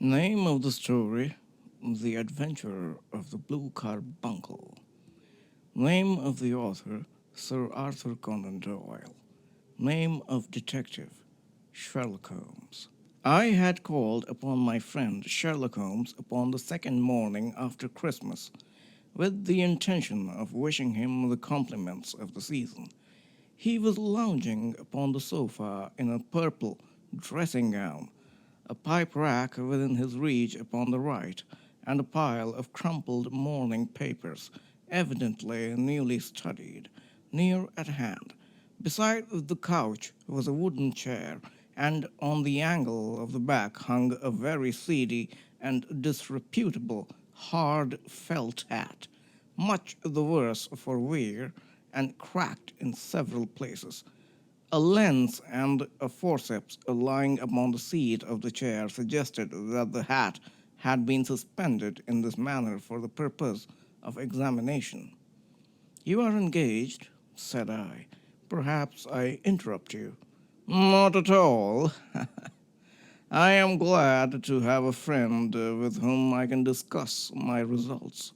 Name of the story: The Adventure of the Blue Carbuncle. Name of the author: Sir Arthur Conan Doyle. Name of detective: Sherlock Holmes. I had called upon my friend Sherlock Holmes upon the second morning after Christmas, with the intention of wishing him the compliments of the season. He was lounging upon the sofa in a purple dressing gown, a pipe rack within his reach upon the right, and a pile of crumpled morning papers, evidently newly studied, near at hand. Beside the couch was a wooden chair, and on the angle of the back hung a very seedy and disreputable hard felt hat, much the worse for wear, and cracked in several places. A lens and a forceps lying upon the seat of the chair suggested that the hat had been suspended in this manner for the purpose of examination. "You are engaged," said I. "Perhaps I interrupt you." "Not at all. I am glad to have a friend with whom I can discuss my results.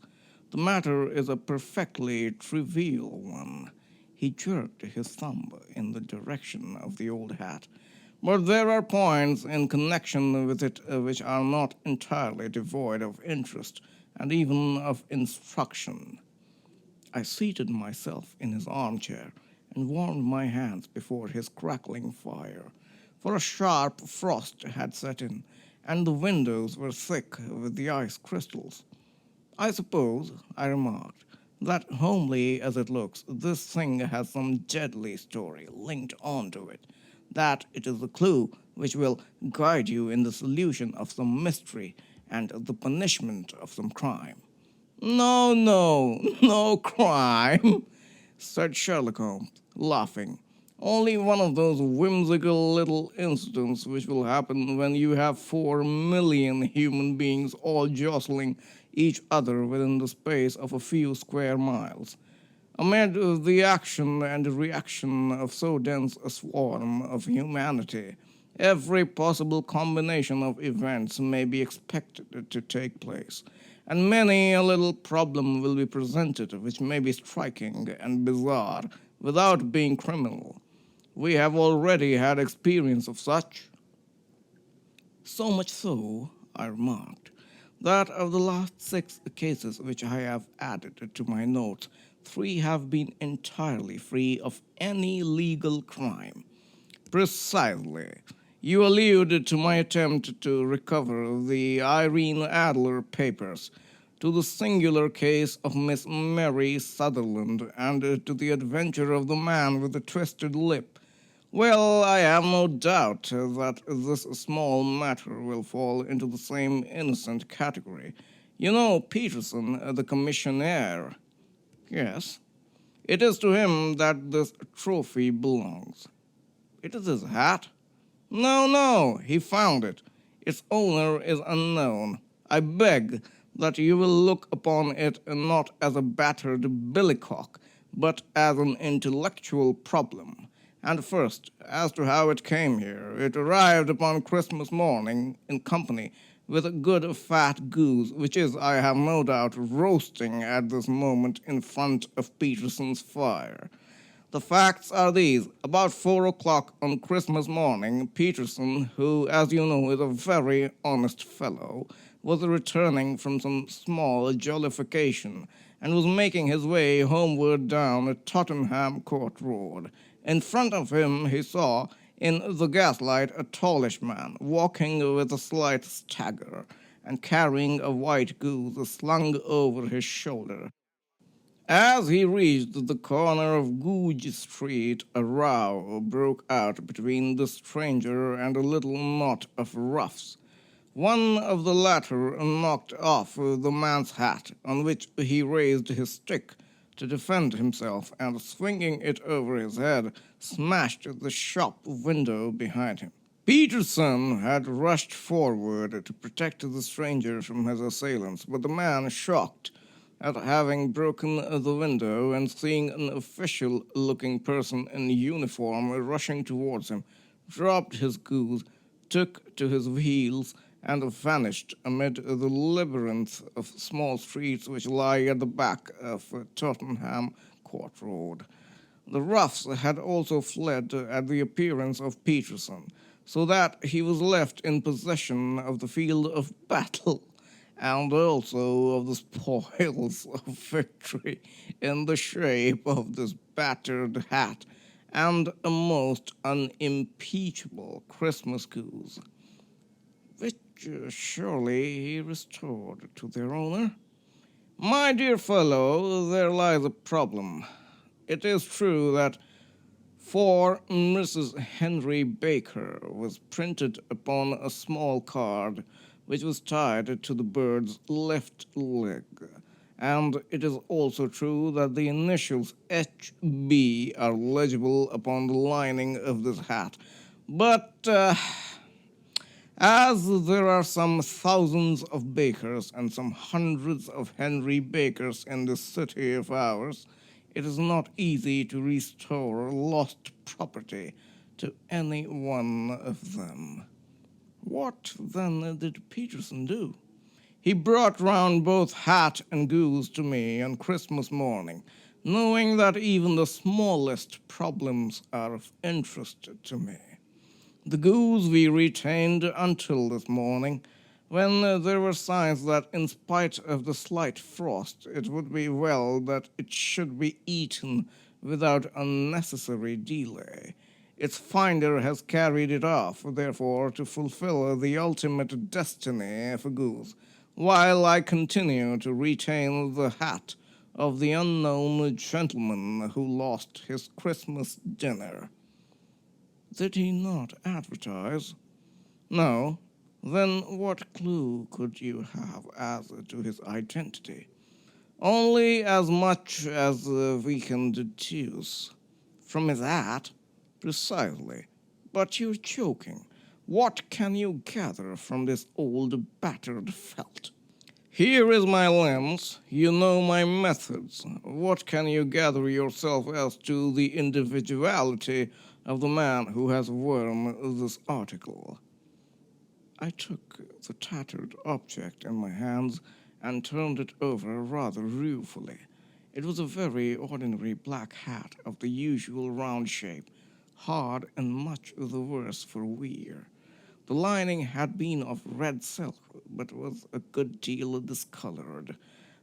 The matter is a perfectly trivial one." He jerked his thumb in the direction of the old hat. "But there are points in connection with it which are not entirely devoid of interest and even of instruction." I seated myself in his armchair and warmed my hands before his crackling fire, for a sharp frost had set in, and the windows were thick with the ice crystals. "I suppose," I remarked, "that homely as it looks, this thing has some deadly story linked on to it, that it is the clue which will guide you in the solution of some mystery and the punishment of some crime." "No, no, no crime," said Sherlock Holmes, laughing. "Only one of those whimsical little incidents which will happen when you have 4 million human beings all jostling each other within the space of a few square miles. Amid the action and reaction of so dense a swarm of humanity, every possible combination of events may be expected to take place, and many a little problem will be presented which may be striking and bizarre without being criminal. We have already had experience of such." "So much so," I remarked, "that of the last 6 cases which I have added to my notes, 3 have been entirely free of any legal crime." "Precisely. You allude to my attempt to recover the Irene Adler papers, to the singular case of Miss Mary Sutherland, and to the adventure of the man with the twisted lip. Well, I have no doubt that this small matter will fall into the same innocent category. You know Peterson, the commissionaire?" "Yes." "It is to him that this trophy belongs." "It is his hat?" "No, no, he found it. Its owner is unknown. I beg that you will look upon it not as a battered billycock, but as an intellectual problem. And first, as to how it came here, it arrived upon Christmas morning in company with a good fat goose, which is, I have no doubt, roasting at this moment in front of Peterson's fire. The facts are these. About 4 o'clock on Christmas morning, Peterson, who, as you know, is a very honest fellow, was returning from some small jollification, and was making his way homeward down Tottenham Court Road. In front of him he saw, in the gaslight, a tallish man, walking with a slight stagger, and carrying a white goose slung over his shoulder. As he reached the corner of Goodge Street, a row broke out between the stranger and a little knot of roughs. One of the latter knocked off the man's hat, on which he raised his stick to defend himself, and swinging it over his head, smashed the shop window behind him. Peterson had rushed forward to protect the stranger from his assailants, but the man, shocked at having broken the window and seeing an official-looking person in uniform rushing towards him, dropped his goose, took to his heels and vanished amid the labyrinth of small streets which lie at the back of Tottenham Court Road. The roughs had also fled at the appearance of Peterson, so that he was left in possession of the field of battle, and also of the spoils of victory in the shape of this battered hat and a most unimpeachable Christmas goose, which surely he restored to their owner. My dear fellow, there lies a problem. It is true that "For Mrs. Henry Baker" was printed upon a small card which was tied to the bird's left leg, and it is also true that the initials H.B. are legible upon the lining of this hat. But as there are some thousands of Bakers and some hundreds of Henry Bakers in this city of ours, it is not easy to restore lost property to any one of them. What, then, did Peterson do? He brought round both hat and goose to me on Christmas morning, knowing that even the smallest problems are of interest to me. The goose we retained until this morning, when there were signs that, in spite of the slight frost, it would be well that it should be eaten without unnecessary delay. Its finder has carried it off, therefore, to fulfill the ultimate destiny of a goose, while I continue to retain the hat of the unknown gentleman who lost his Christmas dinner. Did he not advertise? No. Then what clue could you have as to his identity? Only as much as we can deduce. From his hat? Precisely. But you're joking. What can you gather from this old battered felt? Here is my lens. You know my methods. What can you gather yourself as to the individuality of the man who has worn this article? I took the tattered object in my hands and turned it over rather ruefully. It was a very ordinary black hat of the usual round shape, hard and much the worse for wear. The lining had been of red silk, but was a good deal discolored.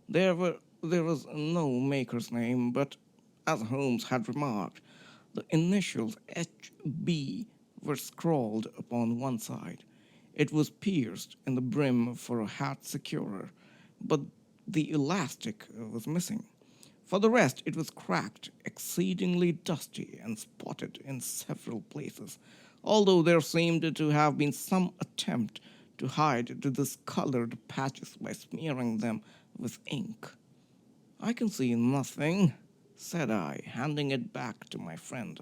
There was no maker's name, but, as Holmes had remarked, the initials H.B. were scrawled upon one side. It was pierced in the brim for a hat securer, but the elastic was missing. For the rest, it was cracked, exceedingly dusty, and spotted in several places, although there seemed to have been some attempt to hide the discolored patches by smearing them with ink. I can see nothing, said I, handing it back to my friend.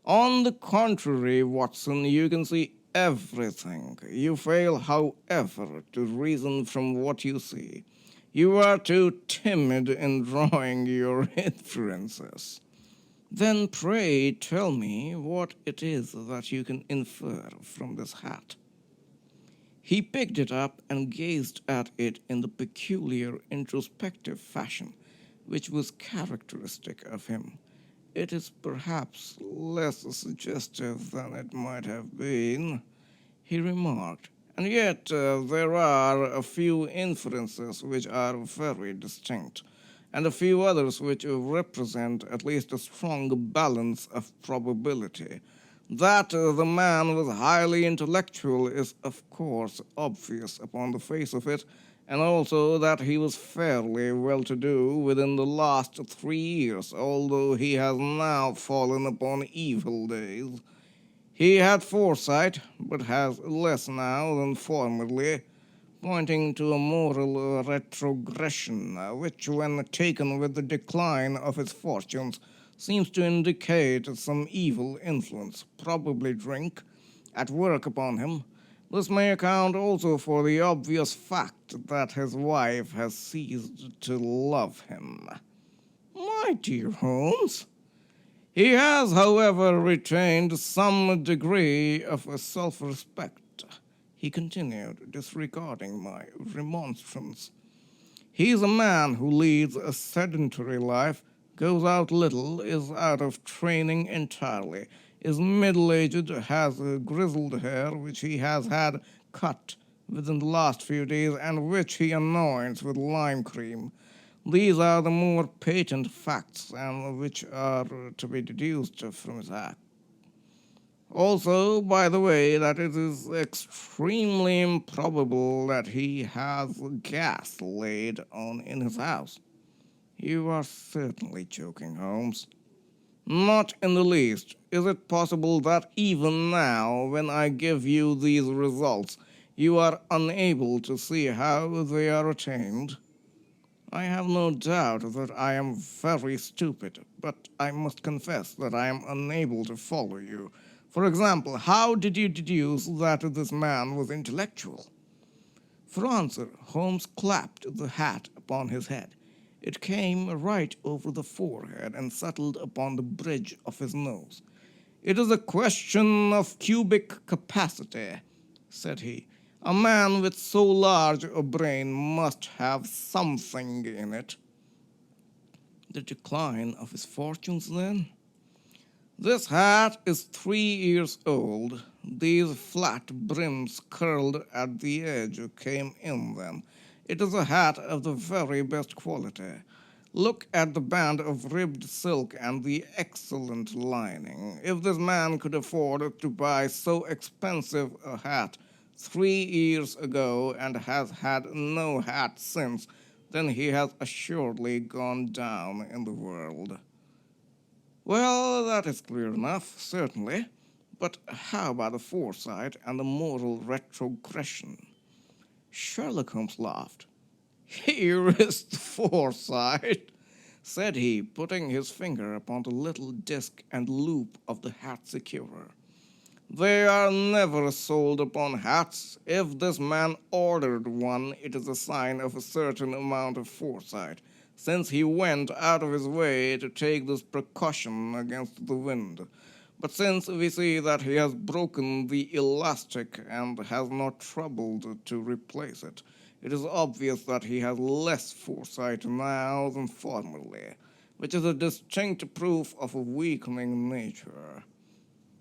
On the contrary, Watson, you can see everything. You fail, however, to reason from what you see. You are too timid in drawing your inferences. Then pray tell me what it is that you can infer from this hat. He picked it up and gazed at it in the peculiar introspective fashion which was characteristic of him. It is perhaps less suggestive than it might have been, he remarked, and yet there are a few inferences which are very distinct, and a few others which represent at least a strong balance of probability. That the man was highly intellectual is, of course, obvious upon the face of it, and also that he was fairly well-to-do within the last 3 years, although he has now fallen upon evil days. He had foresight, but has less now than formerly, pointing to a moral retrogression, which, when taken with the decline of his fortunes, seems to indicate some evil influence, probably drink, at work upon him. This may account also for the obvious fact that his wife has ceased to love him. My dear Holmes, He has, however, retained some degree of self-respect, he continued, disregarding my remonstrance. He is a man who leads a sedentary life, goes out little, is out of training entirely, is middle-aged, has grizzled hair which he has had cut within the last few days and which he anoints with lime cream. These are the more patent facts and which are to be deduced from his act. Also, by the way, that it is extremely improbable that he has gas laid on in his house. You are certainly joking, Holmes. Not in the least. Is it possible that even now, when I give you these results, you are unable to see how they are attained? I have no doubt that I am very stupid, but I must confess that I am unable to follow you. For example, how did you deduce that this man was intellectual? For answer, Holmes clapped the hat upon his head. It came right over the forehead and settled upon the bridge of his nose. It is a question of cubic capacity, said he. A man with so large a brain must have something in it. The decline of his fortunes, then? This hat is 3 years old. These flat brims curled at the edge came in them. It is a hat of the very best quality. Look at the band of ribbed silk and the excellent lining. If this man could afford to buy so expensive a hat 3 years ago and has had no hat since, then he has assuredly gone down in the world. Well, that is clear enough, certainly. But how about the foresight and the moral retrogression? Sherlock Holmes laughed. Here is the foresight, said he, putting his finger upon the little disc and loop of the hat securer. They are never sold upon hats. If this man ordered one, it is a sign of a certain amount of foresight, since he went out of his way to take this precaution against the wind. But since we see that he has broken the elastic and has not troubled to replace it, it is obvious that he has less foresight now than formerly, which is a distinct proof of a weakening nature.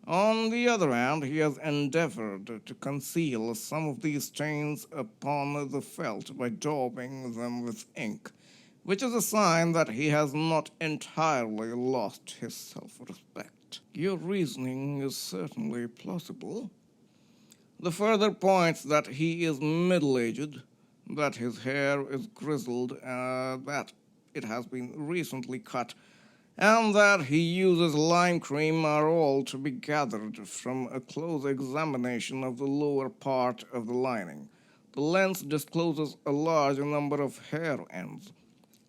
On the other hand, he has endeavored to conceal some of these stains upon the felt by daubing them with ink, which is a sign that he has not entirely lost his self-respect. Your reasoning is certainly plausible. The further points that he is middle-aged, that his hair is grizzled, that it has been recently cut, and that he uses lime cream are all to be gathered from a close examination of the lower part of the lining. The lens discloses a large number of hair ends,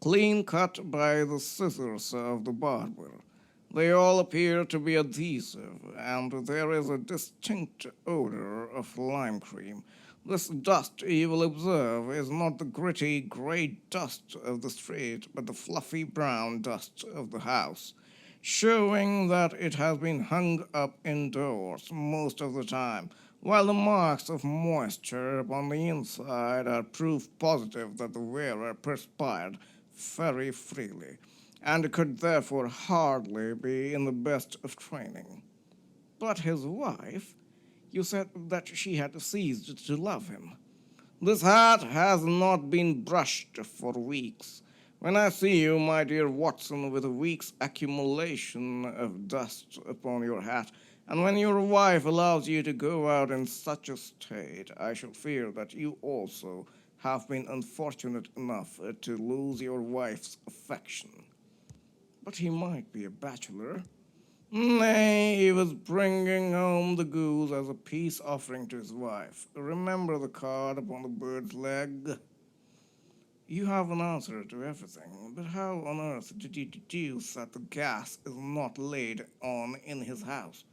clean cut by the scissors of the barber. They all appear to be adhesive, and there is a distinct odor of lime cream. This dust, you will observe, is not the gritty grey dust of the street, but the fluffy brown dust of the house, showing that it has been hung up indoors most of the time, while the marks of moisture upon the inside are proof positive that the wearer perspired very freely, and could therefore hardly be in the best of training. But his wife, you said that she had ceased to love him. This hat has not been brushed for weeks. When I see you, my dear Watson, with a week's accumulation of dust upon your hat, and when your wife allows you to go out in such a state, I shall fear that you also have been unfortunate enough to lose your wife's affection. But he might be a bachelor. Nay, he was bringing home the goose as a peace offering to his wife. Remember the card upon the bird's leg? You have an answer to everything, but how on earth did you deduce that the gas is not laid on in his house?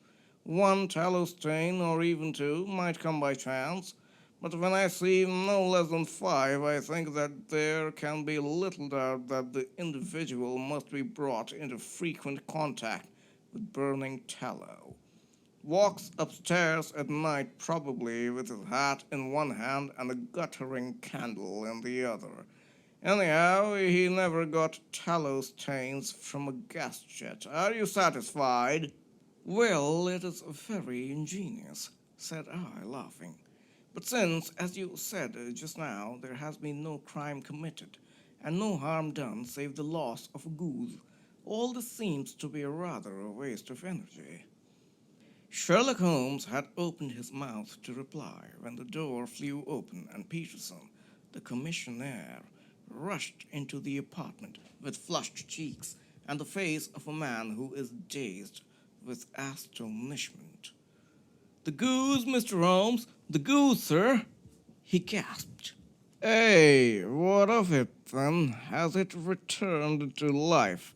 One tallow stain, or even two, might come by chance, but when I see no less than 5, I think that there can be little doubt that the individual must be brought into frequent contact with burning tallow. Walks upstairs at night probably with his hat in one hand and a guttering candle in the other. Anyhow, he never got tallow stains from a gas jet. Are you satisfied? Well, it is very ingenious, said I, laughing. But since, as you said just now, there has been no crime committed, and no harm done save the loss of a goose, all this seems to be rather a waste of energy. Sherlock Holmes had opened his mouth to reply when the door flew open and Peterson, the commissionaire, rushed into the apartment with flushed cheeks and the face of a man who is dazed with astonishment. "The goose, Mr. Holmes! The goose, sir!" he gasped. "Hey, what of it, then? Has it returned to life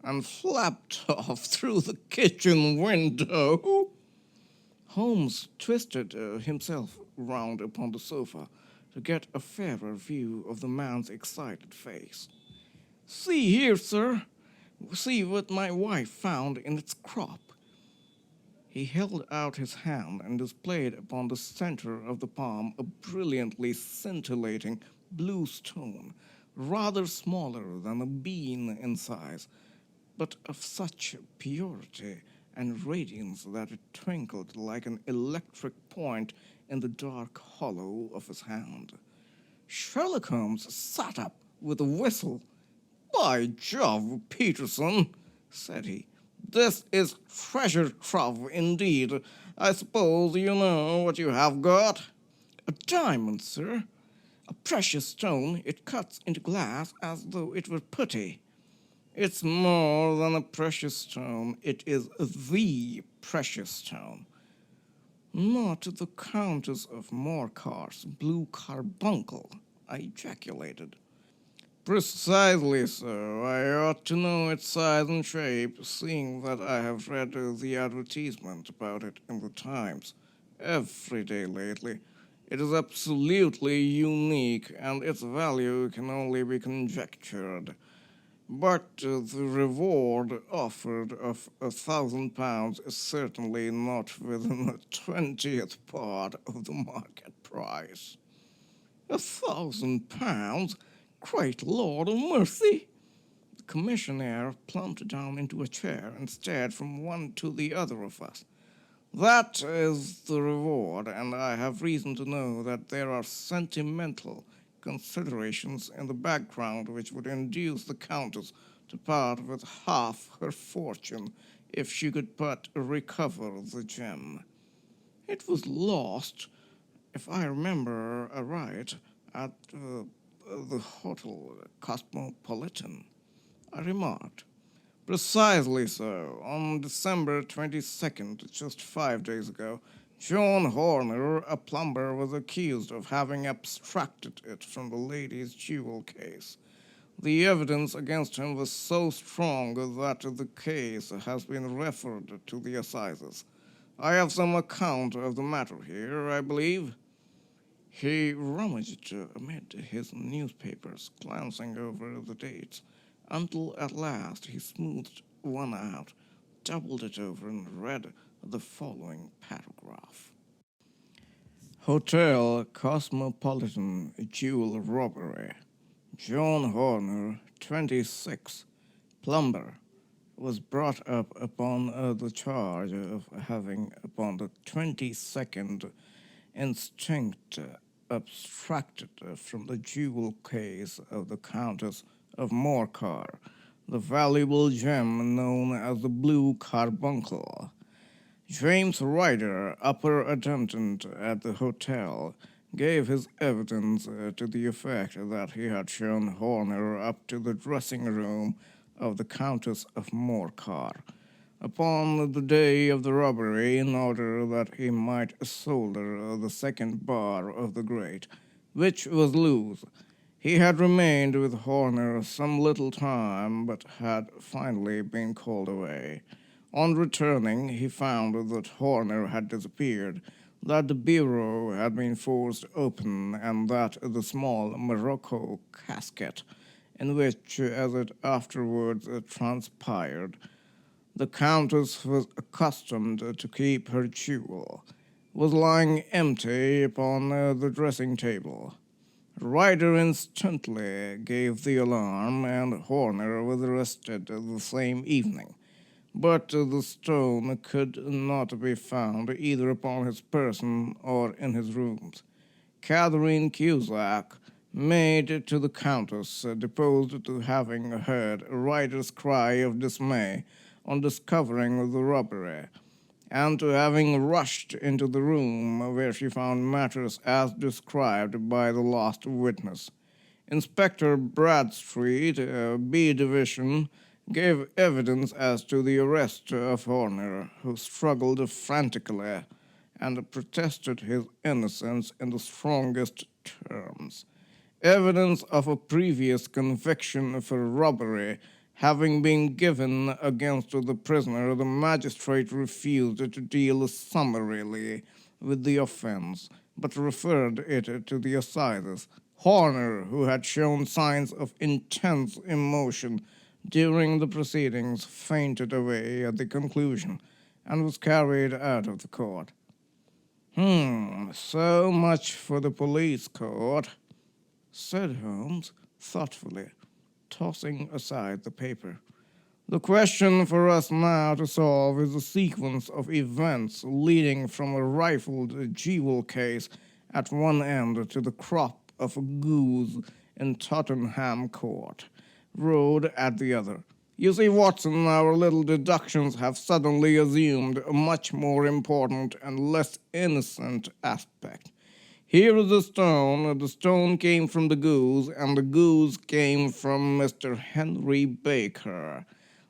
and flapped off through the kitchen window?" Holmes twisted himself round upon the sofa to get a fairer view of the man's excited face. "See here, sir. See what my wife found in its crop." He held out his hand and displayed upon the center of the palm a brilliantly scintillating blue stone, rather smaller than a bean in size, but of such purity and radiance that it twinkled like an electric point in the dark hollow of his hand. Sherlock Holmes sat up with a whistle. "By Jove, Peterson," said he, "this is treasure trove indeed. I suppose you know what you have got?" "A diamond, sir. A precious stone. It cuts into glass as though it were putty." "It's more than a precious stone. It is the precious stone." "Not the Countess of Morcar's blue carbuncle," I ejaculated. "Precisely so. I ought to know its size and shape, seeing that I have read the advertisement about it in the Times every day lately. It is absolutely unique, and its value can only be conjectured. But the reward offered of £1,000 is certainly not within a 20th part of the market price." £1,000? Great Lord of mercy! The commissionaire plumped down into a chair and stared from one to the other of us. "That is the reward, and I have reason to know that there are sentimental considerations in the background which would induce the Countess to part with half her fortune if she could but recover the gem. It was lost, if I remember aright, at the Hotel Cosmopolitan," I remarked. "Precisely so. On December 22nd, just 5 days ago, John Horner, a plumber, was accused of having abstracted it from the lady's jewel case. The evidence against him was so strong that the case has been referred to the assizes. I have some account of the matter here, I believe." He rummaged amid his newspapers, glancing over the dates, until at last he smoothed one out, doubled it over, and read the following paragraph. "Hotel Cosmopolitan jewel robbery. John Horner, 26, plumber, was brought up upon the charge of having, upon the 22nd instinct, abstracted from the jewel case of the Countess of Morcar the valuable gem known as the blue carbuncle. James Ryder, upper attendant at the hotel, gave his evidence to the effect that he had shown Horner up to the dressing-room of the Countess of Morcar upon the day of the robbery in order that he might solder the second bar of the grate, which was loose. He had remained with Horner some little time, but had finally been called away. On returning, he found that Horner had disappeared, that the bureau had been forced open, and that the small morocco casket, in which, as it afterwards transpired, The Countess was accustomed to keep her jewel, was lying empty upon the dressing table. Ryder instantly gave the alarm, and Horner was arrested the same evening. But the stone could not be found either upon his person or in his rooms. Catherine Cusack, maid to the Countess, deposed to having heard Ryder's cry of dismay on discovering the robbery, and to having rushed into the room where she found matters as described by the last witness. Inspector Bradstreet, B Division, gave evidence as to the arrest of Horner, who struggled frantically and protested his innocence in the strongest terms. Evidence of a previous conviction for robbery having been given against the prisoner, the magistrate refused to deal summarily with the offense, but referred it to the assizes. Horner, who had shown signs of intense emotion during the proceedings, fainted away at the conclusion and was carried out of the court. So much for the police court, said Holmes thoughtfully, tossing aside the paper. The question for us now to solve is the sequence of events leading from a rifled jewel case at one end to the crop of a goose in Tottenham Court Road at the other. You see, Watson, our little deductions have suddenly assumed a much more important and less innocent aspect. Here is the stone. The stone came from the goose, and the goose came from Mr. Henry Baker,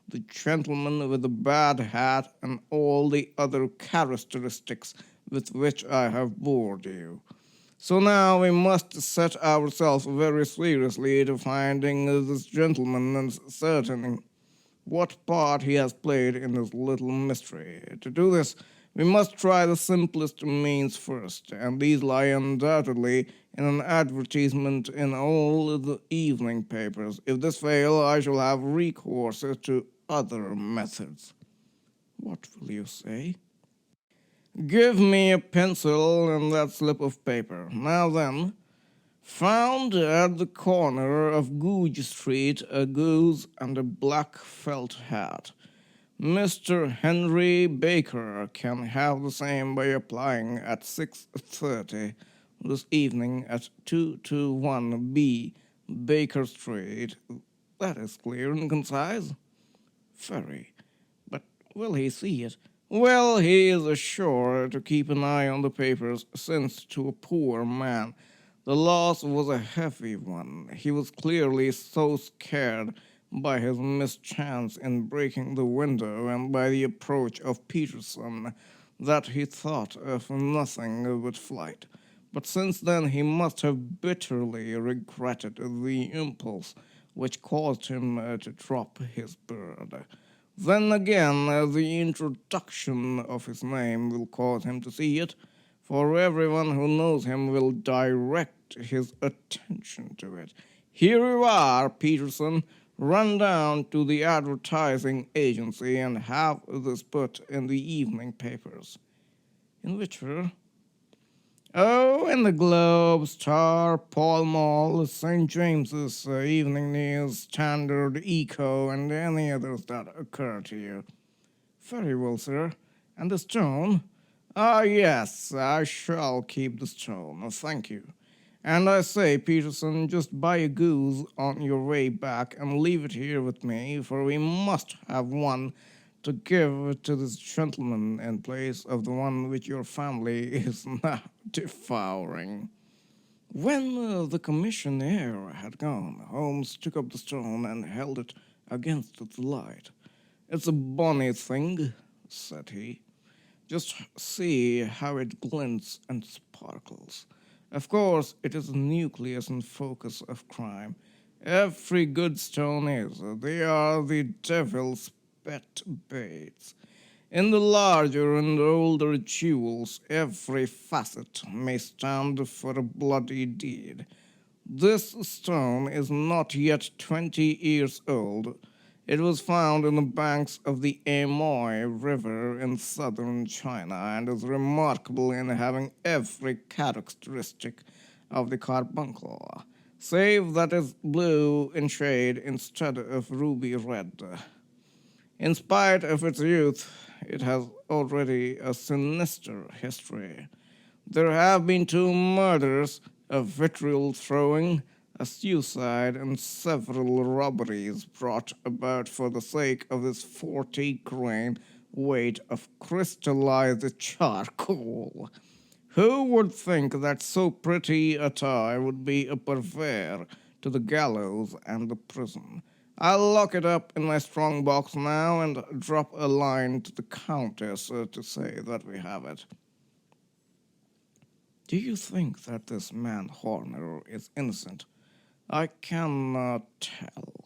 the gentleman with the bad hat and all the other characteristics with which I have bored you. So now we must set ourselves very seriously to finding this gentleman and ascertaining what part he has played in this little mystery. To do this, we must try the simplest means first, and these lie undoubtedly in an advertisement in all the evening papers. If this fail, I shall have recourse to other methods. What will you say? Give me a pencil and that slip of paper. Now then, found at the corner of Goodge Street a goose and a black felt hat. Mr. Henry Baker can have the same by applying at 6:30 this evening at 221B Baker Street. That is clear and concise. Very. But will he see it? Well, he is sure to keep an eye on the papers, since to a poor man the loss was a heavy one. He was clearly so scared by his mischance in breaking the window and by the approach of Peterson that he thought of nothing but flight. But since then he must have bitterly regretted the impulse which caused him to drop his bird. Then again, the introduction of his name will cause him to see it, for everyone who knows him will direct his attention to it. Here you are, Peterson. Run down to the advertising agency and have this put in the evening papers. In which, sir? Oh, in the Globe, Star, Pall Mall, St. James's, Evening News, Standard, Echo, and any others that occur to you. Very well, sir. And the stone? Ah, yes, I shall keep the stone. Thank you. And I say, Peterson, just buy a goose on your way back and leave it here with me, for we must have one to give to this gentleman in place of the one which your family is now devouring. When the commissionaire had gone, Holmes took up the stone and held it against the light. It's a bonny thing, said he. Just see how it glints and sparkles. Of course, it is the nucleus and focus of crime. Every good stone is. They are the devil's pet baits. In the larger and older jewels, every facet may stand for a bloody deed. This stone is not yet 20 years old. It was found in the banks of the Amoy River in southern China and is remarkable in having every characteristic of the carbuncle, save that it's blue in shade instead of ruby red. In spite of its youth, it has already a sinister history. There have been 2 murders, a vitriol throwing, a suicide, and several robberies brought about for the sake of this 40-grain weight of crystallized charcoal. Who would think that so pretty a tie would be a purveyor to the gallows and the prison? I'll lock it up in my strong box now and drop a line to the Countess to say that we have it. Do you think that this man Horner is innocent? I cannot tell.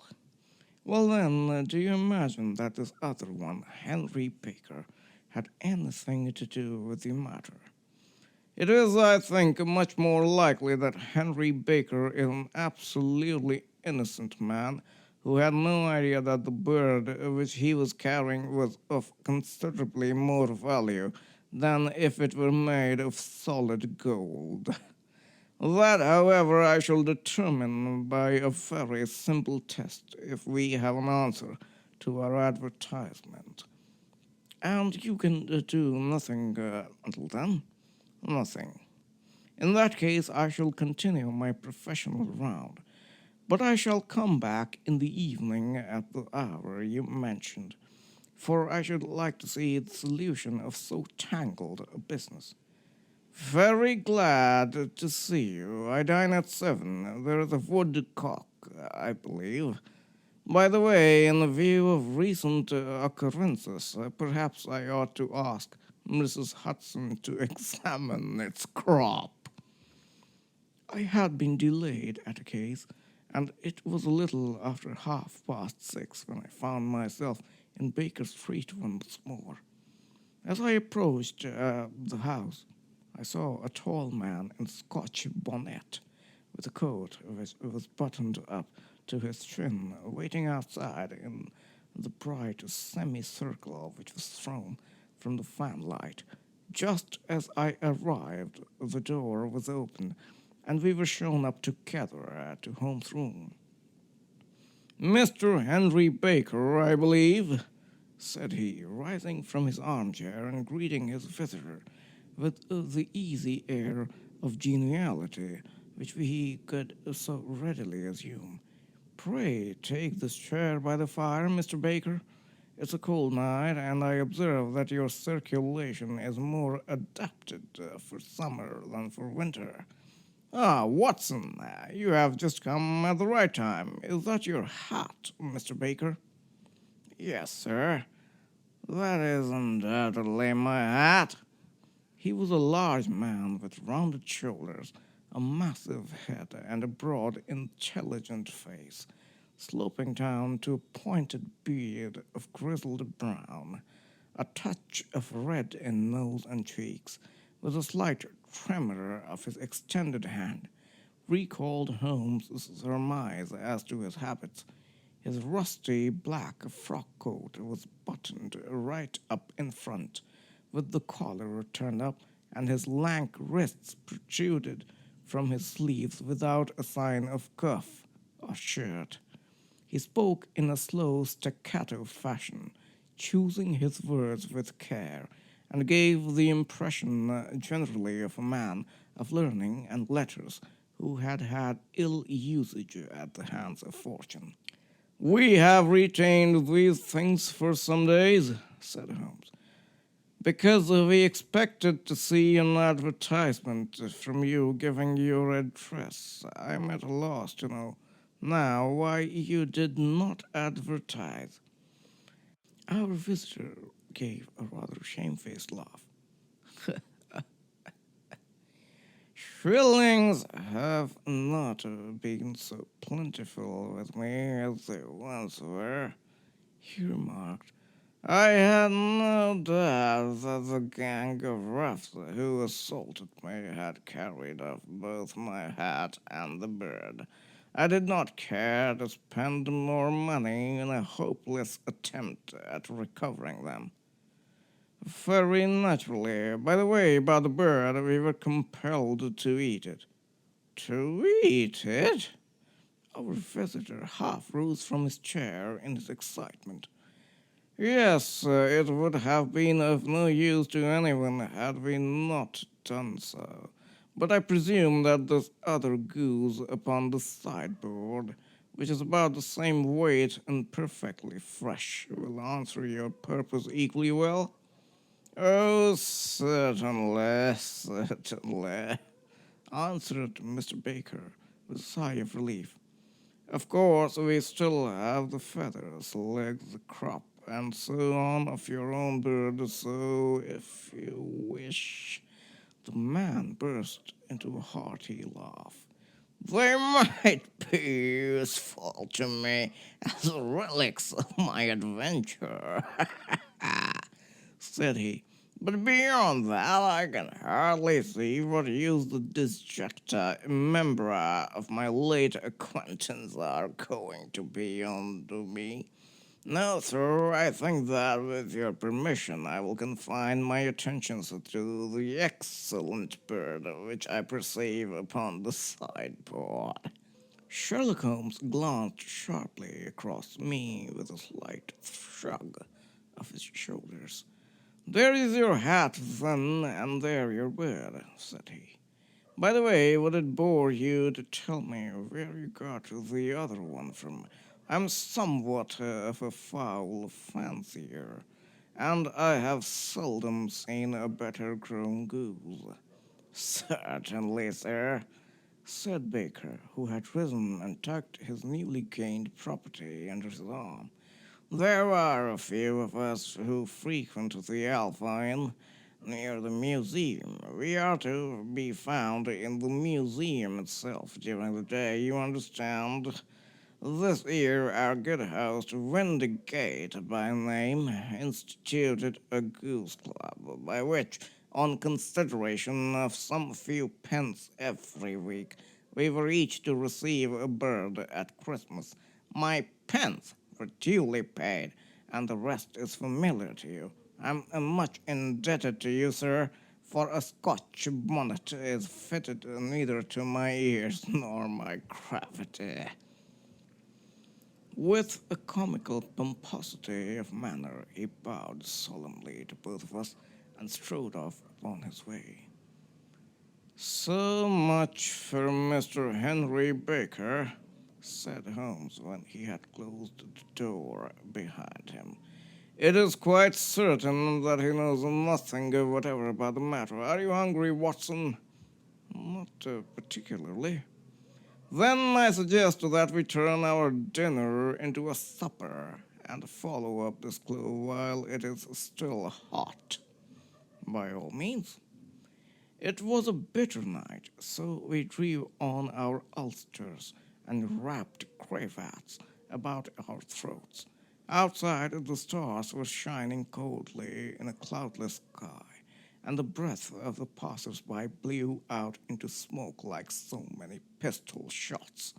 Well then, do you imagine that this other one, Henry Baker, had anything to do with the matter? It is, I think, much more likely that Henry Baker is an absolutely innocent man who had no idea that the bird which he was carrying was of considerably more value than if it were made of solid gold. That, however, I shall determine by a very simple test if we have an answer to our advertisement. And you can do nothing until then? Nothing. In that case, I shall continue my professional round, but I shall come back in the evening at the hour you mentioned, for I should like to see the solution of so tangled a business. Very glad to see you. I dine at 7. There is a woodcock, I believe. By the way, in the view of recent occurrences, perhaps I ought to ask Mrs. Hudson to examine its crop. I had been delayed at a case, and it was a little after 6:30 when I found myself in Baker Street once more. As I approached the house, I saw a tall man in Scotch bonnet, with a coat which was buttoned up to his chin, waiting outside in the bright semicircle which was thrown from the fanlight. Just as I arrived, the door was opened, and we were shown up together to Holmes' room. "Mr. Henry Baker, I believe," said he, rising from his armchair and greeting his visitor with the easy air of geniality which he could so readily assume. "Pray take this chair by the fire, Mr. Baker. It's a cold night, and I observe that your circulation is more adapted for summer than for winter. Ah, Watson, you have just come at the right time. Is that your hat, Mr. Baker?" "Yes, sir. That is undoubtedly my hat." He was a large man with rounded shoulders, a massive head, and a broad, intelligent face, sloping down to a pointed beard of grizzled brown, a touch of red in nose and cheeks, with a slight tremor of his extended hand, recalled Holmes' surmise as to his habits. His rusty black frock coat was buttoned right up in front, with the collar turned up, and his lank wrists protruded from his sleeves without a sign of cuff or shirt. He spoke in a slow staccato fashion, choosing his words with care, and gave the impression generally of a man of learning and letters who had had ill usage at the hands of fortune. "We have retained these things for some days," said Holmes, "because we expected to see an advertisement from you giving your address. I'm at a loss to know now why you did not advertise." Our visitor gave a rather shamefaced laugh. "Shillings have not been so plentiful with me as they once were," he remarked. "I had no doubt that the gang of roughs who assaulted me had carried off both my hat and the bird. I did not care to spend more money in a hopeless attempt at recovering them. Very naturally. By the way, about the bird, we were compelled to eat it. To eat it? Our visitor half rose from his chair in his excitement. Yes, it would have been of no use to anyone had we not done so. But I presume that this other goose upon the sideboard, which is about the same weight and perfectly fresh, will answer your purpose equally well. Oh, certainly, certainly, answered Mr. Baker with a sigh of relief. Of course, we still have the feathers, legs, the crop, and so on of your own bird, so if you wish. The man burst into a hearty laugh. They might be useful to me as relics of my adventure, said he. But beyond that, I can hardly see what use the disjecta membra of my late acquaintance are going to be unto me. No, sir, I think that, with your permission, I will confine my attentions to the excellent bird which I perceive upon the sideboard. Sherlock Holmes glanced sharply across me with a slight shrug of his shoulders. There is your hat, then, and there your bird, said he. By the way, would it bore you to tell me where you got the other one from? I'm somewhat of a fowl fancier, and I have seldom seen a better grown goose. Certainly, sir, said Baker, who had risen and tucked his newly gained property under his arm. There are a few of us who frequent the Alpha Inn near the museum. We are to be found in the museum itself during the day, you understand. This year, our good host, Windgate by name, instituted a goose club, by which, on consideration of some few pence every week, we were each to receive a bird at Christmas. My pence were duly paid, and the rest is familiar to you. I'm much indebted to you, sir, for a Scotch bonnet is fitted neither to my ears nor my gravity. With a comical pomposity of manner, he bowed solemnly to both of us and strode off upon his way. So much for Mr. Henry Baker, said Holmes when he had closed the door behind him. It is quite certain that he knows nothing whatever about the matter. Are you hungry, Watson? Not particularly. Then I suggest that we turn our dinner into a supper and follow up this clue while it is still hot. By all means. It was a bitter night, so we drew on our ulsters and wrapped cravats about our throats. Outside, the stars were shining coldly in a cloudless sky, and the breath of the passers-by blew out into smoke like so many pistol shots.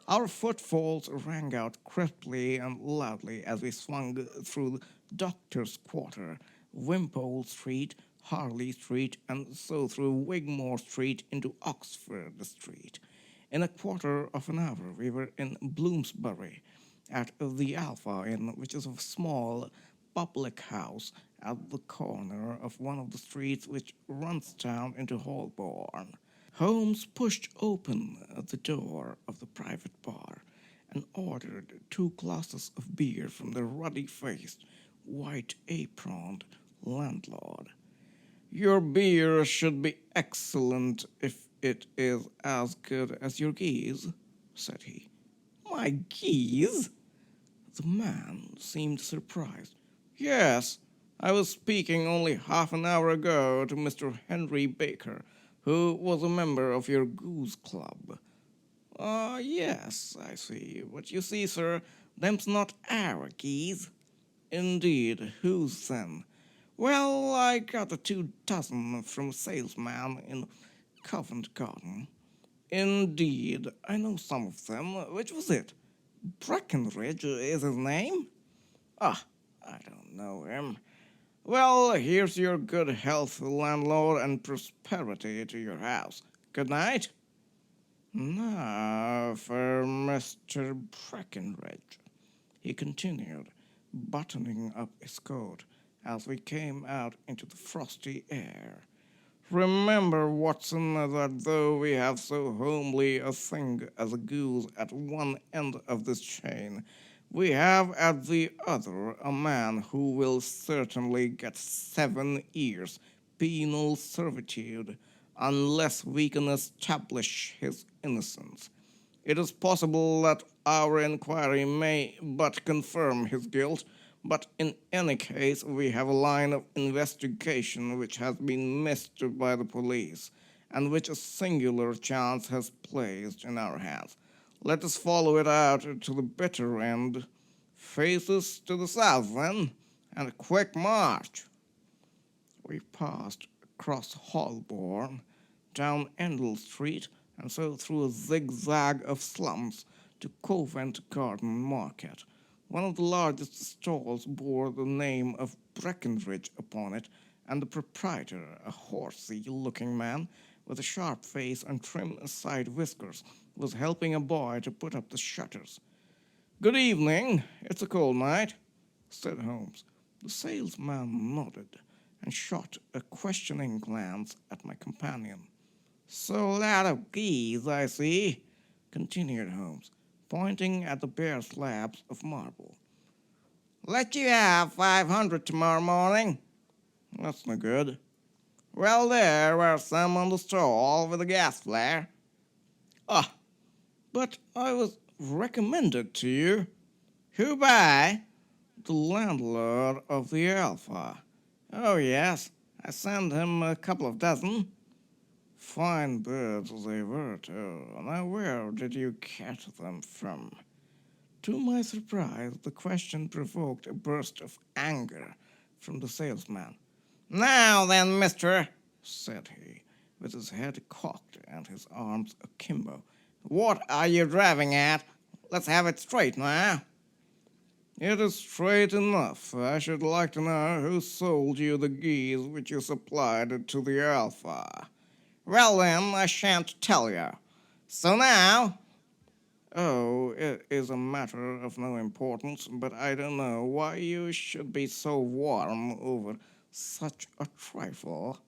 Our footfalls rang out crisply and loudly as we swung through Doctor's Quarter, Wimpole Street, Harley Street, and so through Wigmore Street into Oxford Street. In a quarter of an hour we were in Bloomsbury, at the Alpha Inn, which is a small public house at the corner of one of the streets which runs down into Holborn. Holmes pushed open the door of the private bar and ordered 2 glasses of beer from the ruddy-faced, white-aproned landlord. Your beer should be excellent if it is as good as your geese, said he. My geese? The man seemed surprised. Yes, I was speaking only half an hour ago to Mr. Henry Baker, who was a member of your goose club. Ah, yes, I see. But you see, sir, them's not our geese. Indeed, whose then? Well, I got the 2 dozen from a salesman in Covent Garden. Indeed, I know some of them. Which was it? Breckenridge is his name? Ah, I don't know him. Well, here's your good health, landlord, and prosperity to your house. Good night. Now for Mr. Breckenridge, he continued, buttoning up his coat as we came out into the frosty air. Remember, Watson, that though we have so homely a thing as a goose at one end of this chain, we have at the other a man who will certainly get 7 years penal servitude unless we can establish his innocence. It is possible that our inquiry may but confirm his guilt, but in any case we have a line of investigation which has been missed by the police, and which a singular chance has placed in our hands. Let us follow it out to the bitter end. Faces to the south, then, and a quick march. We passed across Holborn, down Endell Street, and so through a zigzag of slums to Covent Garden Market. One of the largest stalls bore the name of Breckenridge upon it, and the proprietor, a horsey-looking man with a sharp face and trim side whiskers, was helping a boy to put up the shutters. "Good evening. It's a cold night," said Holmes. The salesman nodded and shot a questioning glance at my companion. "So lot of geese, I see," continued Holmes, pointing at the bare slabs of marble. "Let you have 500 tomorrow morning." "That's no good." "Well, there were some on the stall with a gas flare." "Ah, but I was recommended to you." "Who by?" "The landlord of the Alpha." "Oh, yes, I sent him a couple of dozen." "Fine birds they were, too. Now where did you get them from?" To my surprise, the question provoked a burst of anger from the salesman. "Now then, mister," said he, with his head cocked and his arms akimbo, "what are you driving at? Let's have it straight now." "It is straight enough. I should like to know who sold you the geese which you supplied to the Alpha." "Well, then, I shan't tell you. So now—" "Oh, it is a matter of no importance, but I don't know why you should be so warm over such a trifle."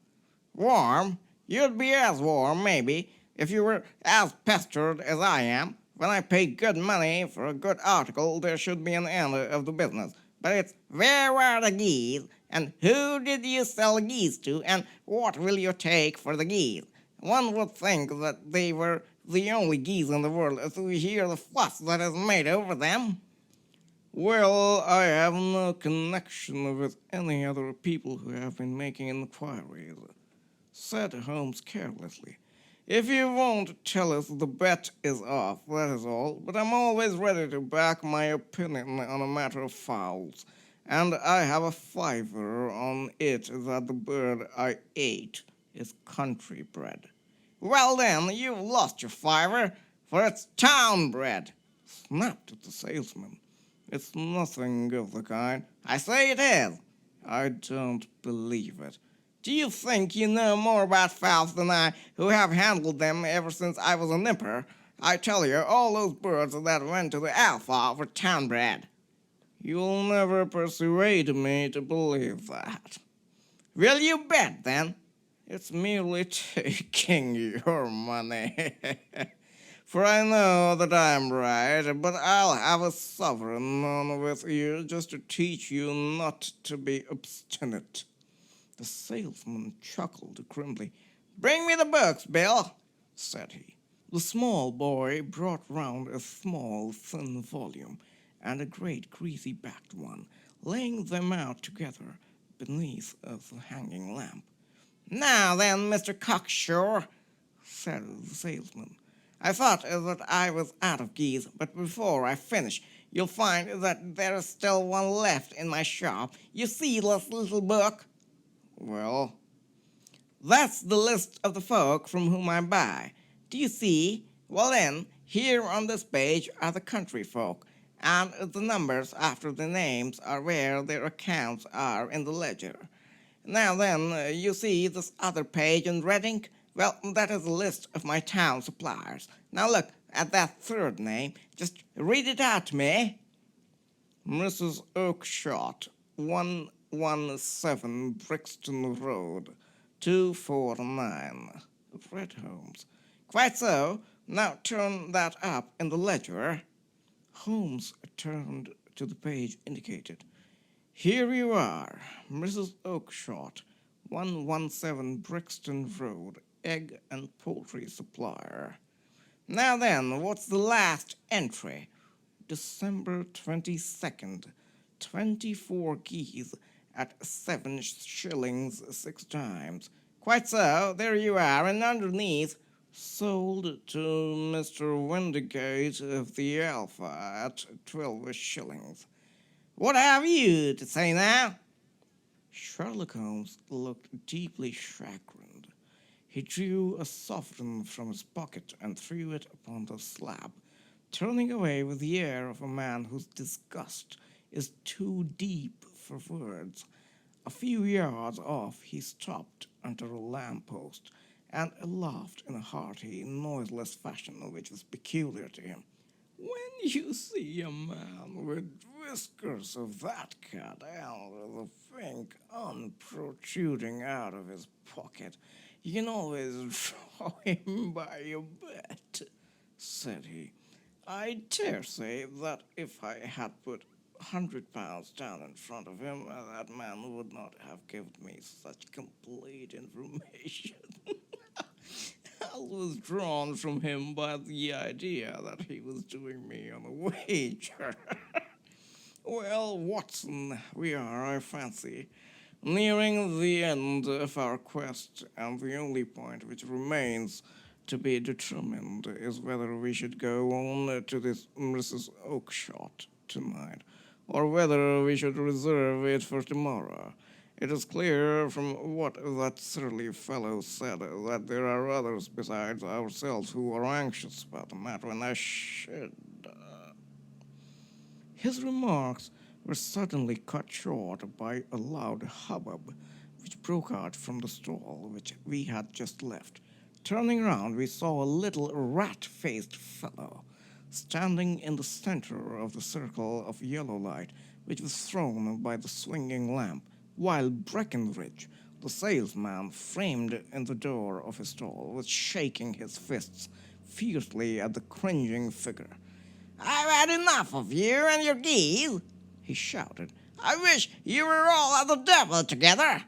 "Warm? You'd be as warm, maybe, if you were as pestered as I am. When I pay good money for a good article, there should be an end of the business. But it's where were the geese, and who did you sell geese to, and what will you take for the geese? One would think that they were the only geese in the world to hear the fuss that is made over them." "Well, I have no connection with any other people who have been making inquiries," said Holmes carelessly. "If you won't tell us, the bet is off, that is all. But I'm always ready to back my opinion on a matter of fowls, and I have a fiver on it that the bird I ate is country bred." "Well, then, you've lost your fiver, for it's town bred," snapped the salesman. "It's nothing of the kind." "I say it is." "I don't believe it." "Do you think you know more about fowls than I, who have handled them ever since I was a nipper? I tell you, all those birds that went to the Alpha were town-bred." "You'll never persuade me to believe that." "Will you bet, then?" "It's merely taking your money." "For I know that I'm right, but I'll have a sovereign on with you just to teach you not to be obstinate." The salesman chuckled grimly. "Bring me the books, Bill," said he. The small boy brought round a small, thin volume and a great greasy-backed one, laying them out together beneath the hanging lamp. "Now then, Mr. Cocksure," said the salesman, "I thought that I was out of geese, but before I finish, you'll find that there is still one left in my shop. You see this little book?" "Well?" "That's the list of the folk from whom I buy. Do you see? Well then, here on this page are the country folk, and the numbers after the names are where their accounts are in the ledger. Now then, you see this other page in red ink? Well, that is a list of my town suppliers. Now look at that third name. Just read it out to me. Mrs. Oakshott, 117 Brixton Road, 249. Fred Holmes. Quite so. Now turn that up in the ledger. Holmes turned to the page indicated. Here you are, Mrs. Oakshott, 117 Brixton Road, egg and poultry supplier. Now then, what's the last entry? December 22nd, 24 geese at 7 shillings 6 times. Quite so, there you are, and underneath, sold to Mr. Windigate of the Alpha at 12 shillings. What have you to say now? Sherlock Holmes looked deeply chagrined. He drew a sovereign from his pocket and threw it upon the slab, turning away with the air of a man whose disgust is too deep for words. A few yards off he stopped under a lamp-post and laughed in a hearty, noiseless fashion which was peculiar to him. When you see a man with whiskers of that cut and with a pink protruding out of his pocket, you can always draw him by a bet, said he. I dare say that if I had put £100 down in front of him, that man would not have given me such complete information. I was drawn from him by the idea that he was doing me on a wager. Well, Watson, we are, I fancy, nearing the end of our quest, and the only point which remains to be determined is whether we should go on to this Mrs. Oakshott tonight, or whether we should reserve it for tomorrow. It is clear from what that surly fellow said that there are others besides ourselves who are anxious about the matter, and I should... His remarks were suddenly cut short by a loud hubbub which broke out from the stall which we had just left. Turning round, we saw a little rat-faced fellow standing in the center of the circle of yellow light which was thrown by the swinging lamp, while Breckenridge, the salesman framed in the door of his stall, was shaking his fists fiercely at the cringing figure. I've had enough of you and your geese, he shouted. I wish you were all at the devil together.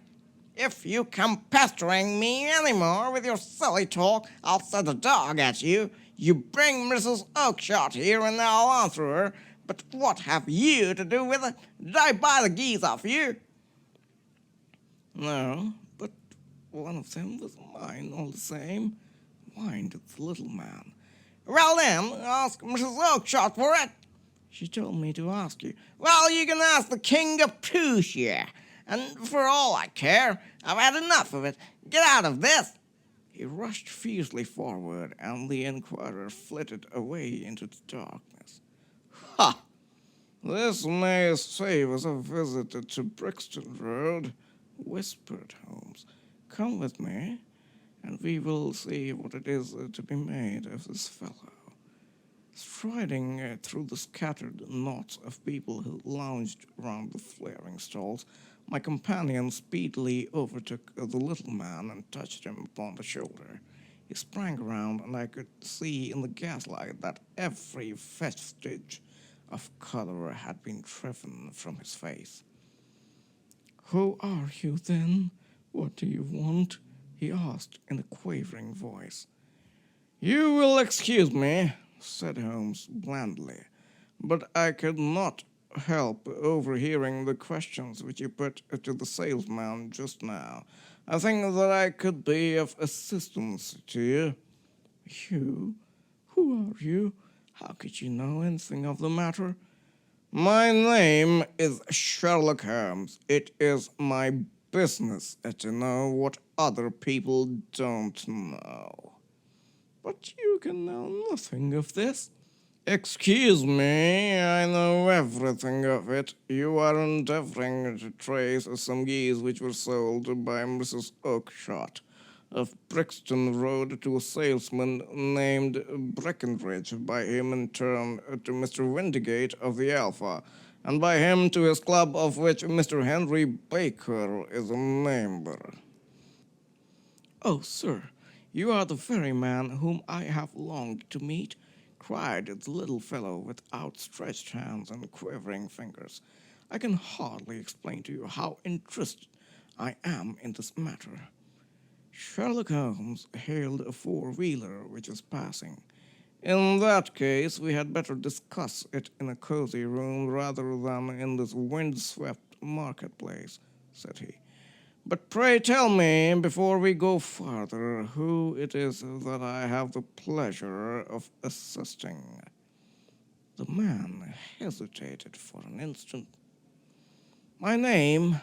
If you come pestering me any more with your silly talk, I'll send a dog at you. You bring Mrs. Oakshott here and I'll answer her. But what have you to do with it? Did I buy the geese off you? No, but one of them was mine all the same, whined the little man. Well then, ask Mrs. Oakshott for it. She told me to ask you. Well, you can ask the King of Prussia. And for all I care, I've had enough of it. Get out of this. He rushed fiercely forward, and the inquirer flitted away into the darkness. Ha! This may save us a visit to Brixton Road, whispered Holmes. Come with me, and we will see what it is to be made of this fellow. Striding through the scattered knots of people who lounged round the flaring stalls, my companion speedily overtook the little man and touched him upon the shoulder. He sprang around, and I could see in the gaslight that every vestige of color had been driven from his face. Who are you, then? What do you want? He asked in a quavering voice. You will excuse me, said Holmes blandly, but I could not help overhearing the questions which you put to the salesman just now. I think that I could be of assistance to you. You? Who are you? How could you know anything of the matter? My name is Sherlock Holmes. It is my business to know what other people don't know. But you can know nothing of this. Excuse me, I know everything of it. You are endeavoring to trace some geese which were sold by Mrs. Oakshott of Brixton Road to a salesman named Breckenridge, by him in turn to Mr. Windigate of the Alpha, and by him to his club of which Mr. Henry Baker is a member. Oh, sir, you are the very man whom I have longed to meet, cried the little fellow with outstretched hands and quivering fingers. I can hardly explain to you how interested I am in this matter. Sherlock Holmes hailed a four-wheeler which was passing. In that case, we had better discuss it in a cozy room rather than in this wind-swept marketplace, said he. But pray tell me, before we go farther, who it is that I have the pleasure of assisting. The man hesitated for an instant. My name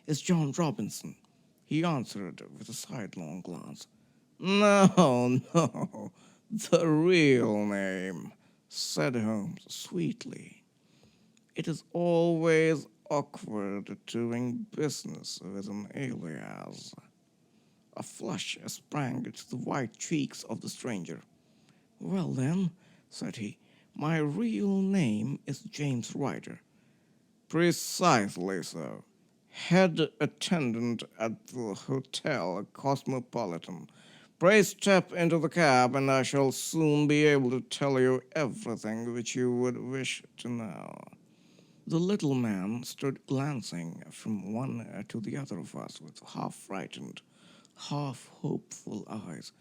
is John Robinson, he answered with a sidelong glance. No, no, the real name, said Holmes sweetly. It is always awkward doing business with an alias. A flush sprang to the white cheeks of the stranger. Well, then, said he, my real name is James Ryder. Precisely so. Head attendant at the Hotel Cosmopolitan. Pray step into the cab, and I shall soon be able to tell you everything which you would wish to know. The little man stood glancing from one to the other of us with half-frightened, half-hopeful eyes,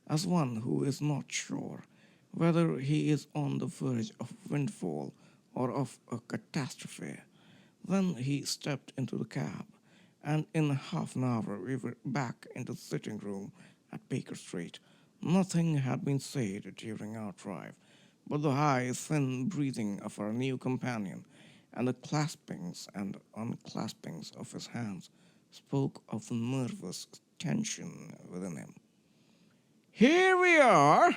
as one who is not sure whether he is on the verge of windfall or of a catastrophe. Then he stepped into the cab, and in half an hour we were back in the sitting room at Baker Street. Nothing had been said during our drive, but the high, thin breathing of our new companion and the claspings and unclaspings of his hands spoke of the nervous tension within him. Here we are,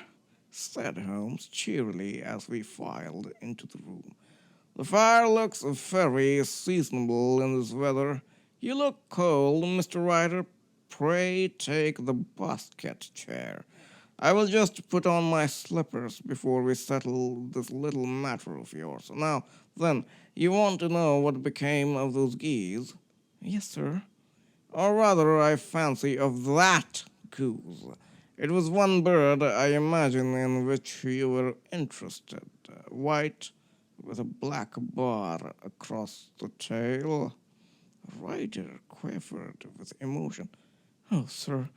said Holmes cheerily as we filed into the room. The fire looks very seasonable in this weather. You look cold, Mr. Ryder. Pray take the basket chair. I will just put on my slippers before we settle this little matter of yours. Now, then, you want to know what became of those geese? Yes, sir. Or rather, I fancy, of that goose. It was one bird, I imagine, in which you were interested. White, with a black bar across the tail. Ryder quivered with emotion. Oh, sir,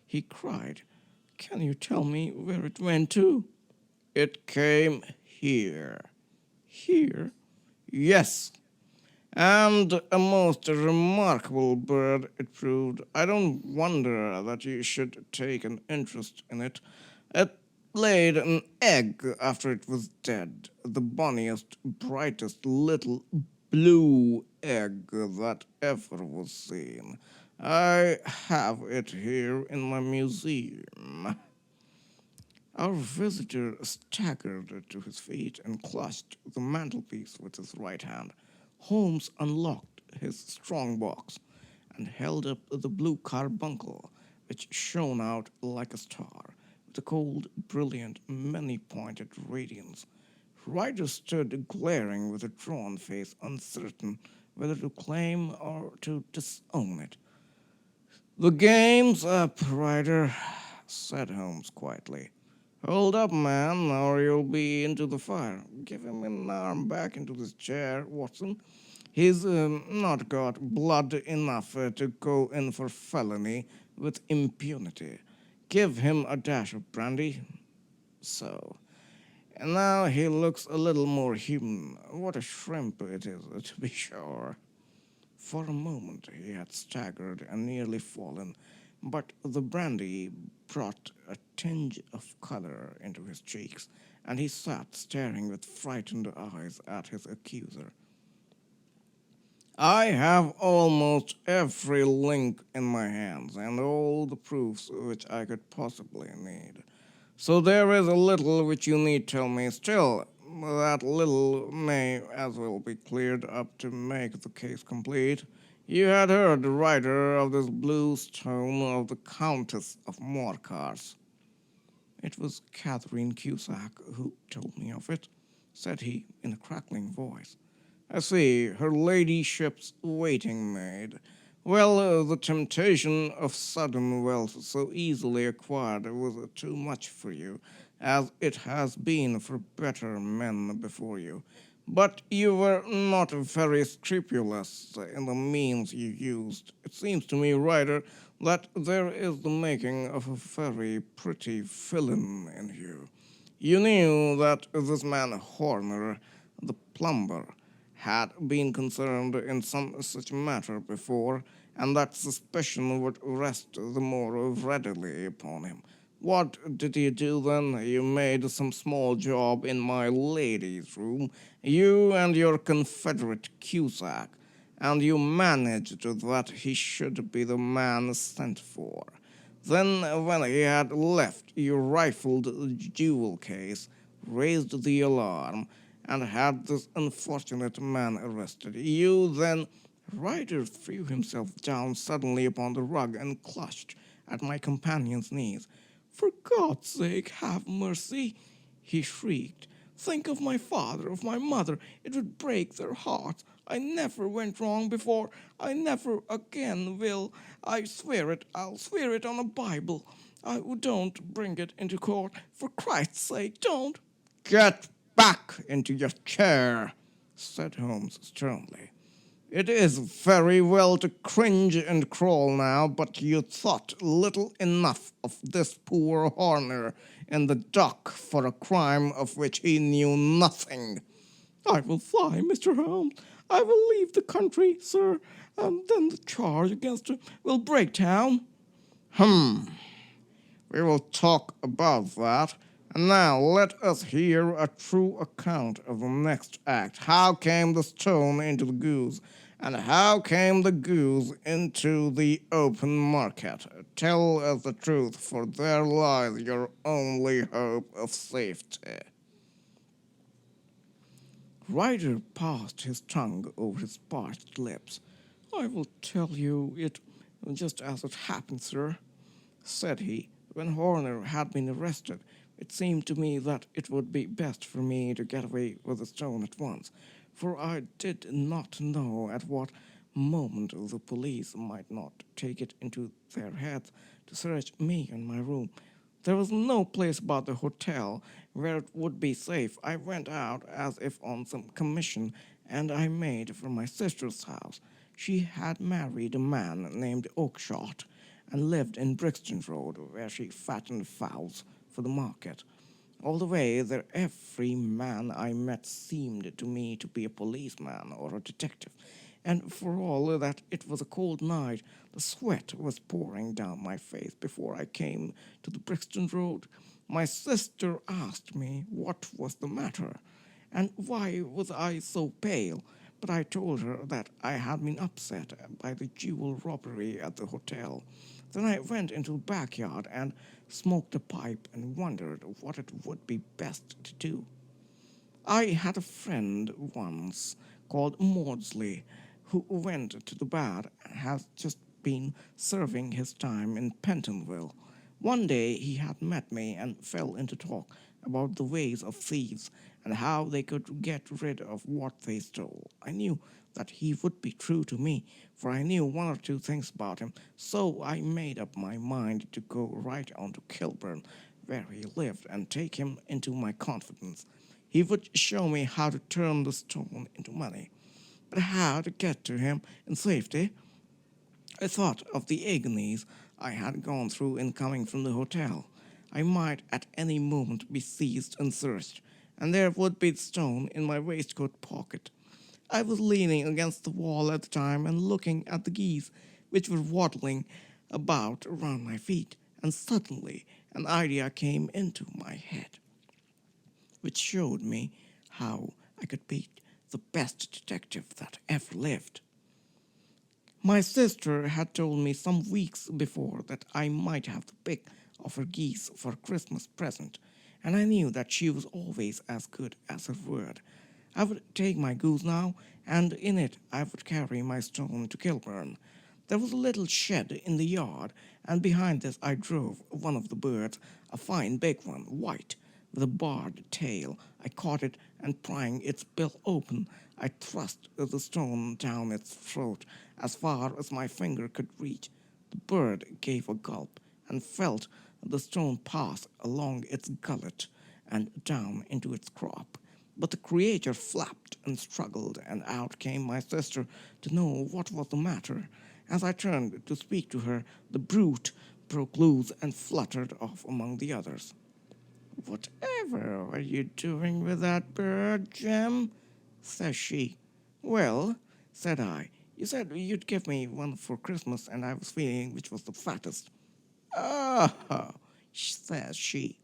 he cried. Can you tell me where it went to? It came here. Here? Yes. And a most remarkable bird it proved. I don't wonder that you should take an interest in it. It laid an egg after it was dead, the bonniest, brightest little blue egg that ever was seen. I have it here in my museum. Our visitor staggered to his feet and clutched the mantelpiece with his right hand. Holmes unlocked his strong box and held up the blue carbuncle, which shone out like a star, with a cold, brilliant, many-pointed radiance. Ryder stood glaring with a drawn face, uncertain whether to claim or to disown it. The game's up, Ryder, said Holmes quietly. Hold up, man, or you'll be into the fire. Give him an arm back into this chair, Watson. He's not got blood enough to go in for felony with impunity. Give him a dash of brandy. So. And now he looks a little more human. What a shrimp it is, to be sure. For a moment he had staggered and nearly fallen, but the brandy brought a tinge of color into his cheeks, and he sat staring with frightened eyes at his accuser. I have almost every link in my hands, and all the proofs which I could possibly need. So there is a little which you need tell me still. That little may as well be cleared up to make the case complete. You had heard the writer of this blue stone of the Countess of Morcar's. It was Catherine Cusack who told me of it, said he in a crackling voice. I see, her ladyship's waiting maid. Well, the temptation of sudden wealth so easily acquired was too much for you, as it has been for better men before you. But you were not very scrupulous in the means you used. It seems to me, writer, that there is the making of a very pretty villain in you. You knew that this man Horner, the plumber, had been concerned in some such matter before, and that suspicion would rest the more readily upon him. What did you do then? You made some small job in my lady's room, you and your confederate Cusack, and you managed that he should be the man sent for. Then, when he had left, you rifled the jewel case, raised the alarm, and had this unfortunate man arrested. You then... Ryder threw himself down suddenly upon the rug and clutched at my companion's knees. "For God's sake, have mercy!" he shrieked. "Think of my father, of my mother. It would break their hearts. I never went wrong before. I never again will. I swear it. I'll swear it on a Bible. Don't bring it into court. For Christ's sake, don't." "Get back into your chair," said Holmes sternly. "It is very well to cringe and crawl now, but you thought little enough of this poor Horner in the dock for a crime of which he knew nothing." "I will fly, Mr. Holmes. I will leave the country, sir, and then the charge against him will break down." "We will talk about that. And now let us hear a true account of the next act. How came the stone into the goose? And how came the goose into the open market? Tell us the truth, for there lies your only hope of safety." Ryder passed his tongue over his parched lips. "I will tell you it just as it happened, sir," said he. "When Horner had been arrested, it seemed to me that it would be best for me to get away with the stone at once, for I did not know at what moment the police might not take it into their heads to search me and my room. There was no place about the hotel where it would be safe. I went out as if on some commission, and I made for my sister's house. She had married a man named Oakshott, and lived in Brixton Road, where she fattened fowls for the market. All the way there every man I met seemed to me to be a policeman or a detective, and for all that it was a cold night, the sweat was pouring down my face before I came to the Brixton Road. My sister asked me what was the matter, and why was I so pale, but I told her that I had been upset by the jewel robbery at the hotel. Then I went into the backyard and smoked a pipe and wondered what it would be best to do. I had a friend once called Maudsley who went to the bar and has just been serving his time in Pentonville. One day he had met me and fell into talk about the ways of thieves and how they could get rid of what they stole. I knew that he would be true to me, for I knew one or two things about him, so I made up my mind to go right on to Kilburn, where he lived, and take him into my confidence. He would show me how to turn the stone into money. But how to get to him in safety? I thought of the agonies I had gone through in coming from the hotel. I might at any moment be seized and searched, and there would be the stone in my waistcoat pocket. I was leaning against the wall at the time and looking at the geese, which were waddling about around my feet, and suddenly an idea came into my head, which showed me how I could be the best detective that ever lived. My sister had told me some weeks before that I might have the pick of her geese for a Christmas present, and I knew that she was always as good as her word. I would take my goose now, and in it I would carry my stone to Kilburn. There was a little shed in the yard, and behind this I drove one of the birds, a fine big one, white, with a barred tail. I caught it, and prying its bill open, I thrust the stone down its throat as far as my finger could reach. The bird gave a gulp, and felt the stone pass along its gullet and down into its crop. But the creature flapped and struggled, and out came my sister to know what was the matter. As I turned to speak to her, the brute broke loose and fluttered off among the others. "Whatever are you doing with that bird, Jem?" says she. "Well," said I, "you said you'd give me one for Christmas, and I was feeling which was the fattest." "Oh," says she,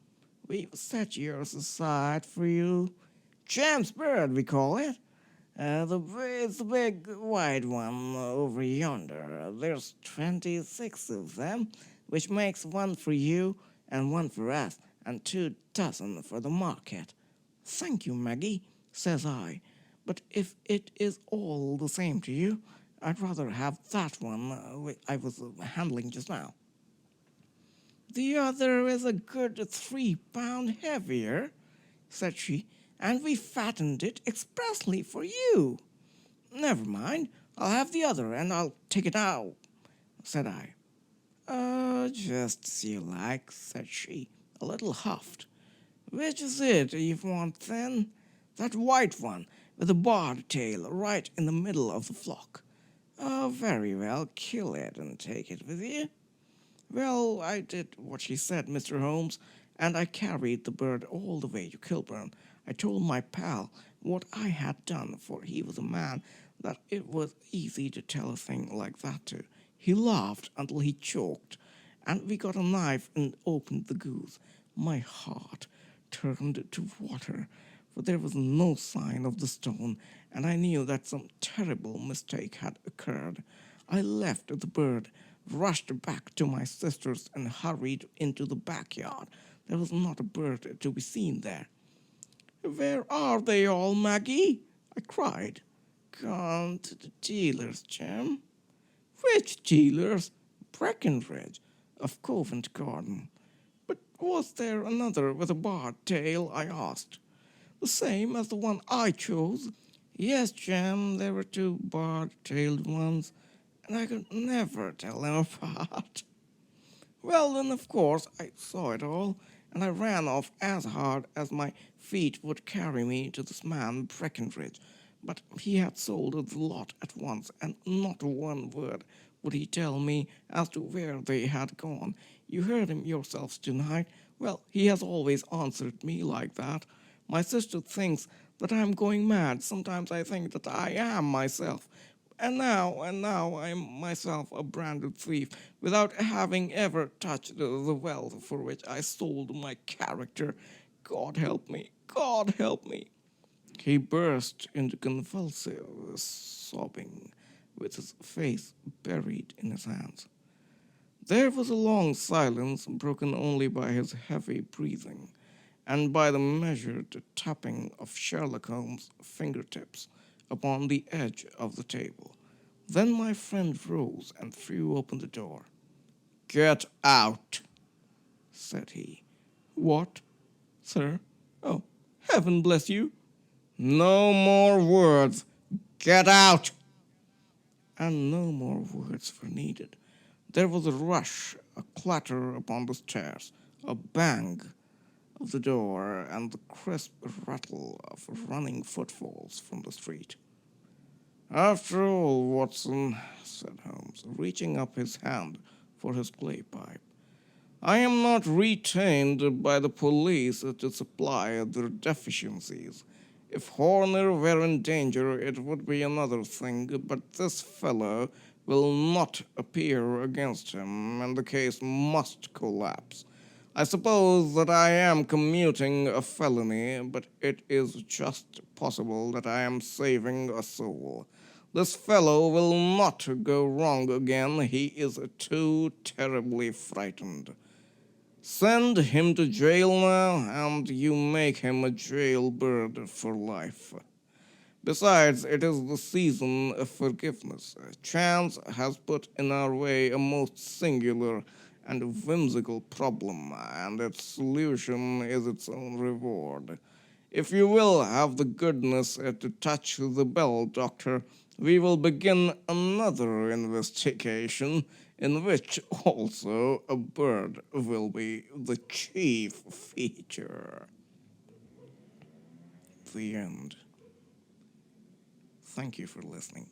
"we've set yours aside for you. Jem's bird, we call it. It's the big white one over yonder. There's 26 of them, which makes one for you and one for us, and 2 dozen for the market." "Thank you, Maggie," says I, "but if it is all the same to you, I'd rather have that one I was handling just now." "The other is a good 3 pound heavier," said she, "and we fattened it expressly for you." "Never mind, I'll have the other, and I'll take it now," said I. "Oh, just as you like," said she, a little huffed. "Which is it you want, then?" "That white one, with the barred tail right in the middle of the flock." "Oh, very well, kill it and take it with you." Well, I did what she said, Mr. Holmes, and I carried the bird all the way to Kilburn. I told my pal what I had done, for he was a man that it was easy to tell a thing like that to. He laughed until he choked, and we got a knife and opened the goose. My heart turned to water, for there was no sign of the stone, and I knew that some terrible mistake had occurred. I left the bird, rushed back to my sister's, and hurried into the backyard. There was not a bird to be seen there. "Where are they all, Maggie?" I cried. "Gone to the dealers, Jem." "Which dealers?" "Breckenridge, of Covent Garden." "But was there another with a barred tail?" I asked. "The same as the one I chose?" "Yes, Jem, there were 2 barred-tailed ones, and I could never tell them apart." Well, then, of course, I saw it all, and I ran off as hard as my feet would carry me to this man Breckenridge. But he had sold the lot at once, and not one word would he tell me as to where they had gone. You heard him yourselves tonight. Well, he has always answered me like that. My sister thinks that I am going mad. Sometimes I think that I am myself. And now I am myself a branded thief, without having ever touched the wealth for which I sold my character. God help me, God help me. He burst into convulsive sobbing, with his face buried in his hands. There was a long silence, broken only by his heavy breathing, and by the measured tapping of Sherlock Holmes' fingertips upon the edge of the table. Then my friend rose and threw open the door. "Get out," said he. "What, sir? Oh, heaven bless you." "No more words. Get out." And no more words were needed. There was a rush, a clatter upon the stairs, a bang of the door, and the crisp rattle of running footfalls from the street. "After all, Watson," said Holmes, reaching up his hand for his clay pipe, "I am not retained by the police to supply their deficiencies. If Horner were in danger, it would be another thing, but this fellow will not appear against him, and the case must collapse. I suppose that I am commuting a felony, but it is just possible that I am saving a soul. This fellow will not go wrong again. He is too terribly frightened." Send him to jail now, and you make him a jailbird for life. Besides, it is the season of forgiveness. Chance has put in our way a most singular and whimsical problem, and its solution is its own reward. If you will have the goodness to touch the bell, Doctor, we will begin another investigation in which also a bird will be the chief feature. The end. Thank you for listening.